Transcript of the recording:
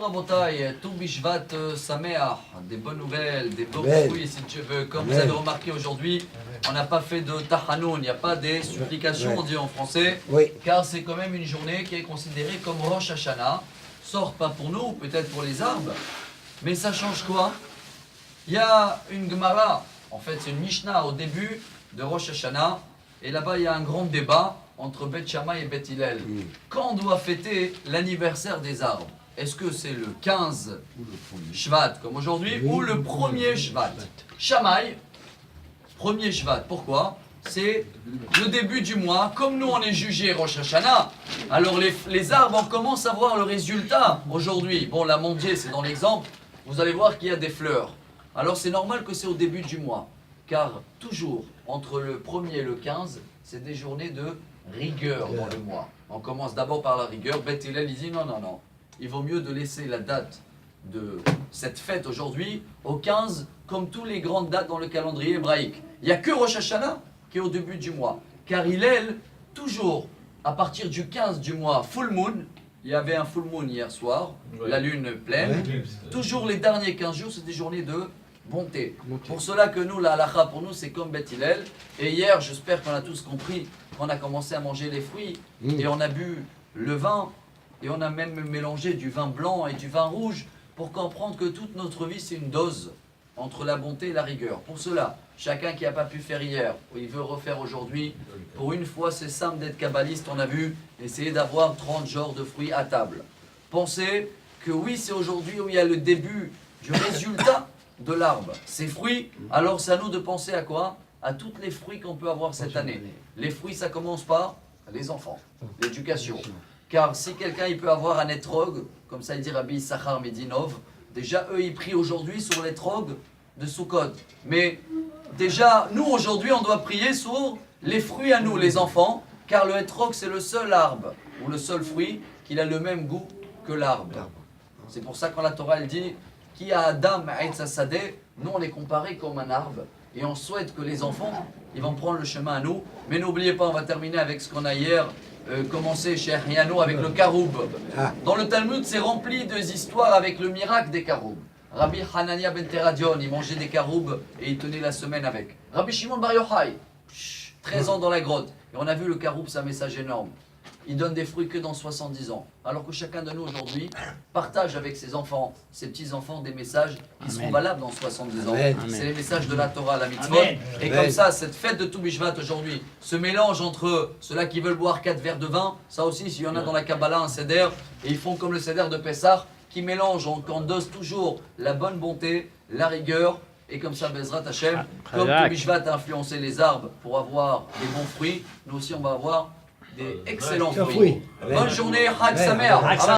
Rabotai, tout Bishvat Sameach, des bonnes nouvelles, des beaux Amen. fruits si tu veux. Comme Amen. vous avez remarqué aujourd'hui, on n'a pas fait de Tahanoun, il n'y a pas des supplications, Ouais. on dit en français, Oui. car c'est quand même une journée qui est considérée comme Rosh Hashanah. Sort pas pour nous, peut-être pour les arbres, mais ça change quoi? Il y a une Gemara, en fait c'est une Mishnah au début de Rosh Hashanah, et là-bas il y a un grand débat entre Beth Shammai et Beth Hillel. Quand on doit fêter l'anniversaire des arbres, est-ce que c'est le 15 Shvat comme aujourd'hui ou le 1er Shvat? Shammai, 1er Shvat, pourquoi? C'est le début du mois, comme nous on est jugé Rosh Hashanah, alors les arbres on commence à voir le résultat aujourd'hui. Bon, l'amandier c'est dans l'exemple, vous allez voir qu'il y a des fleurs. Alors c'est normal que c'est au début du mois, car toujours entre le 1er et le 15, c'est des journées de rigueur dans le mois. On commence d'abord par la rigueur. Beth Hillel il dit non, il vaut mieux de laisser la date de cette fête aujourd'hui au 15, comme toutes les grandes dates dans le calendrier hébraïque. Il n'y a que Rosh Hashanah qui est au début du mois, car Hillel, toujours à partir du 15 du mois, full moon, il y avait un full moon hier soir, la lune pleine, toujours les derniers 15 jours, c'est des journées de bonté. Pour cela que nous, la halakha pour nous, c'est comme Beth Hillel. Et hier, j'espère qu'on a tous compris, qu'on a commencé à manger les fruits, et on a bu le vin, et on a même mélangé du vin blanc et du vin rouge, pour comprendre que toute notre vie, c'est une dose entre la bonté et la rigueur. Pour cela, chacun qui n'a pas pu faire hier, ou il veut refaire aujourd'hui, pour une fois, c'est simple d'être kabbaliste, on a vu, essayer d'avoir 30 genres de fruits à table. Pensez que oui, c'est aujourd'hui où il y a le début du résultat de l'arbre, ces fruits, alors c'est à nous de penser à quoi? À tous les fruits qu'on peut avoir cette année. Les fruits, ça commence par les enfants, l'éducation. Car si quelqu'un il peut avoir un étrog, comme ça il dit Rabbi Issachar Medinov, déjà eux ils prient aujourd'hui sur l'étrog de Sukkot. Mais déjà, nous aujourd'hui on doit prier sur les fruits à nous, les enfants, car le étrog c'est le seul arbre, ou le seul fruit, qui a le même goût que l'arbre. C'est pour ça quand la Torah elle dit qui a Adam Eitz Sadeh, nous on les comparait comme un arbre et on souhaite que les enfants ils vont prendre le chemin à nous. Mais n'oubliez pas, on va terminer avec ce qu'on a hier commencé chez Ariano avec le karoub. Dans le Talmud c'est rempli d'histoires avec le miracle des karoub. Rabbi Hanania ben Teradion, il mangeait des karoub et il tenait la semaine avec. Rabbi Shimon Bar Yochai, 13 ans dans la grotte. Et on a vu le karoub, c'est un message énorme. Il donne des fruits que dans 70 ans. Alors que chacun de nous aujourd'hui partage avec ses enfants, ses petits-enfants des messages qui seront valables dans 70 ans. C'est les messages de la Torah, la mitzvot. Et comme ça, cette fête de Toubishvat aujourd'hui, ce mélange entre ceux-là qui veulent boire 4 verres de vin, ça aussi, s'il y en a dans la Kabbalah, un seder, et ils font comme le seder de Pessah, qui mélange, on dose toujours la bonne bonté, la rigueur, et comme ça, Bezrat Hashem, comme Toubishvat a influencé les arbres pour avoir des bons fruits, nous aussi on va avoir des excellents fruits. Bonne journée, Chag Sameach.